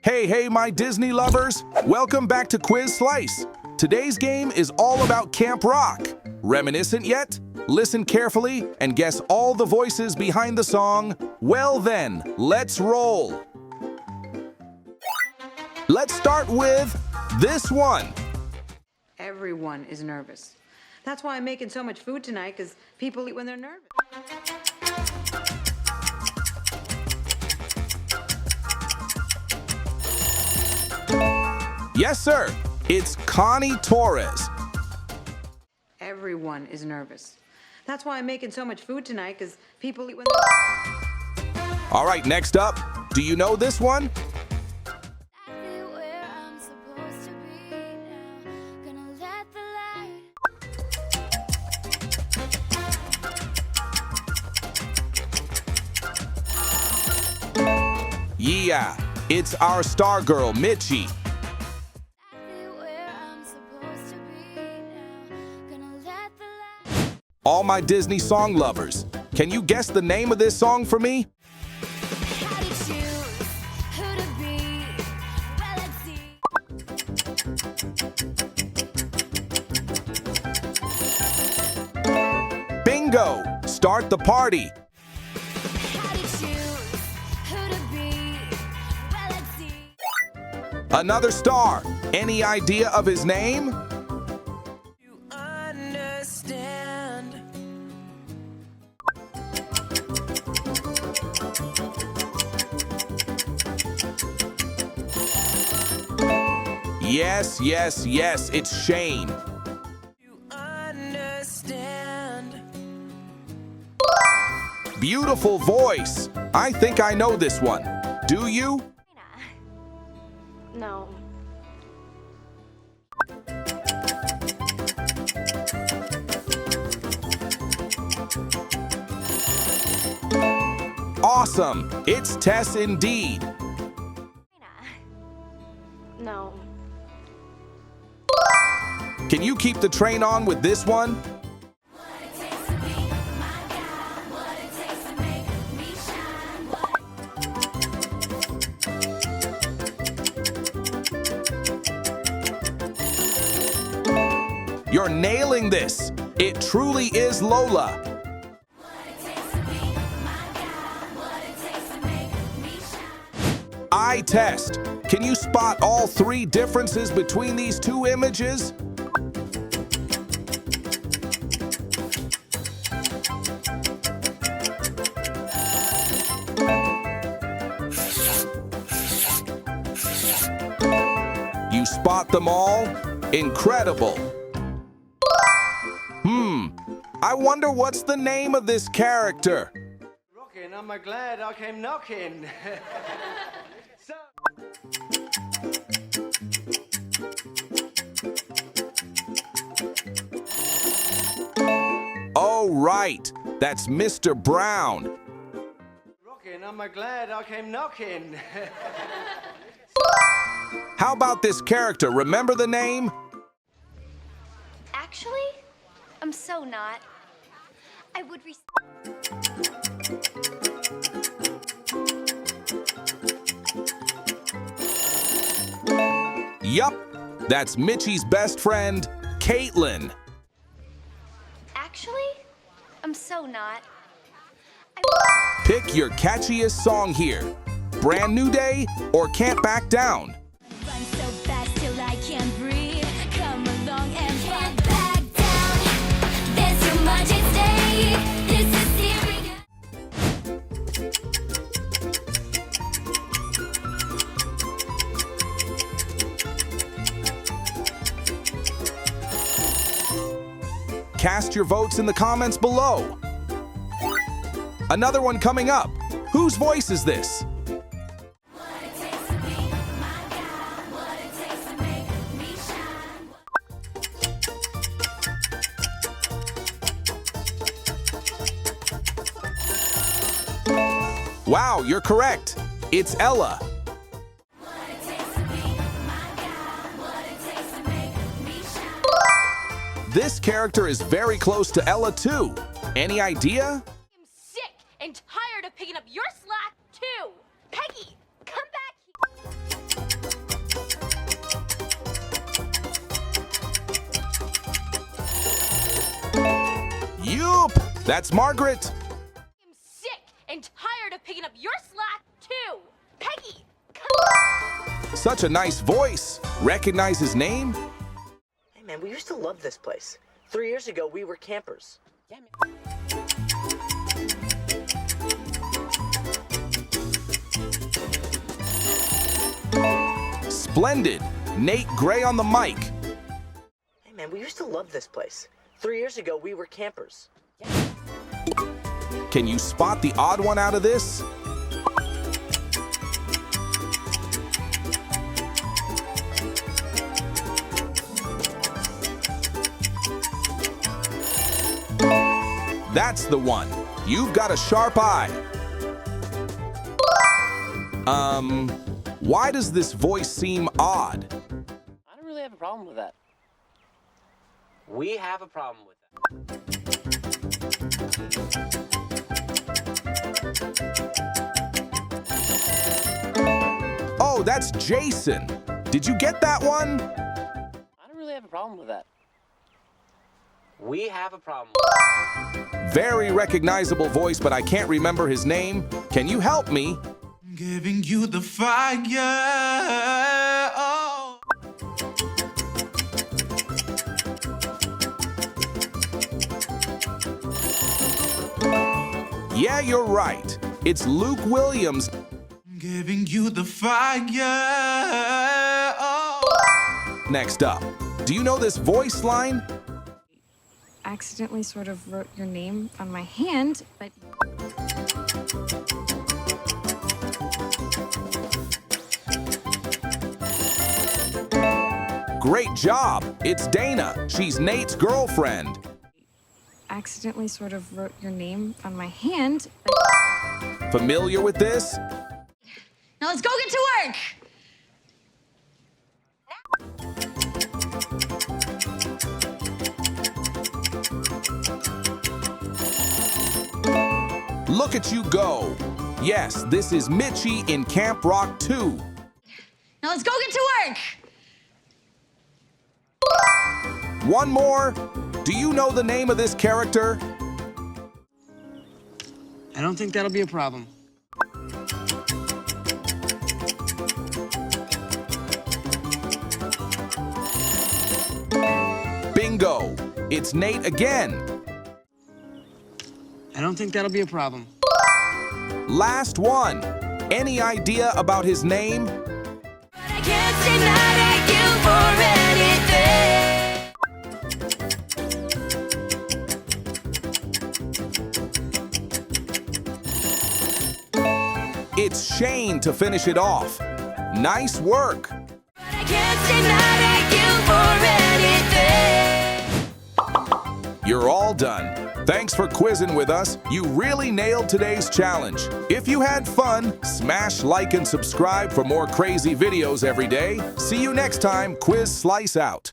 Hey, my Disney lovers! Welcome back to Quiz Slice. Today's game is all about Camp Rock. Reminiscent yet? Listen carefully and guess all the voices behind the song. Well then, let's roll. Let's start with this one. Everyone is nervous. That's why I'm making so much food tonight, because people eat when they're nervous. Yes, sir. It's Connie Torres. Everyone is nervous. That's why I'm making so much food tonight, because people eat when they're... All right, next up. Do you know this one? Yeah, it's our star girl, Mitchie. All my Disney song lovers, can you guess the name of this song for me? Bingo! Start the party. Another star. Any idea of his name? You understand. Yes, it's Shane. You understand. Beautiful voice. I think I know this one. Do you? No. Awesome. It's Tess indeed. No. Can you keep the train on with this one? You're nailing this. It truly is Lola. Eye test. Can you spot all three differences between these two images? You spot them all? Incredible. I wonder what's the name of this character? Rockin', I'm glad I came knocking. Oh, right. That's Mr. Brown. Rockin', I'm glad I came knocking. How about this character? Remember the name? Actually, I'm so not. I would Yup, that's Mitchie's best friend, Caitlyn. Actually, I'm so not. Pick your catchiest song here. Brand New Day or Can't Back Down. Run so fast till I can't breathe. Come along and can't back down. There's too much at stake. This is serious. Cast your votes in the comments below. Another one coming up. Whose voice is this? Wow, you're correct. It's Ella. This character is very close to Ella too. Any idea? I'm sick and tired of picking up your slack too. Peggy, come back here. That's Margaret. I'm sick and tired of picking up your slack, too. Peggy, Such a nice voice. Recognize his name? Hey man, we used to love this place. 3 years ago, we were campers. Yeah, man. Splendid. Nate Gray on the mic. Hey man, we used to love this place. 3 years ago, we were campers. Can you spot the odd one out of this? That's the one. You've got a sharp eye. Why does this voice seem odd? I don't really have a problem with that. We have a problem with that. Oh, that's Jason. Did you get that one? I don't really have a problem with that. We have a problem. Very recognizable voice, but I can't remember his name. Can you help me? Giving you the fire. Oh. Yeah, you're right. It's Luke Williams. Giving you the fire. Oh. Next up, do you know this voice line? Accidentally sort of wrote your name on my hand, but Great job. It's Dana. She's Nate's girlfriend. accidentally sort of wrote your name on my hand, but Familiar with this? Now let's go get to work. Look at you go. Yes, this is Mitchie in Camp Rock 2. Now let's go get to work. One more. Do you know the name of this character? I don't think that'll be a problem. Bingo. It's Nate again. I don't think that'll be a problem. Last one. Any idea about his name? I can't say that I anything. It's Shane to finish it off. Nice work. I can't say that I You're all done. Thanks for quizzing with us. You really nailed today's challenge. If you had fun, smash like and subscribe for more crazy videos every day. See you next time. Quiz Slice out.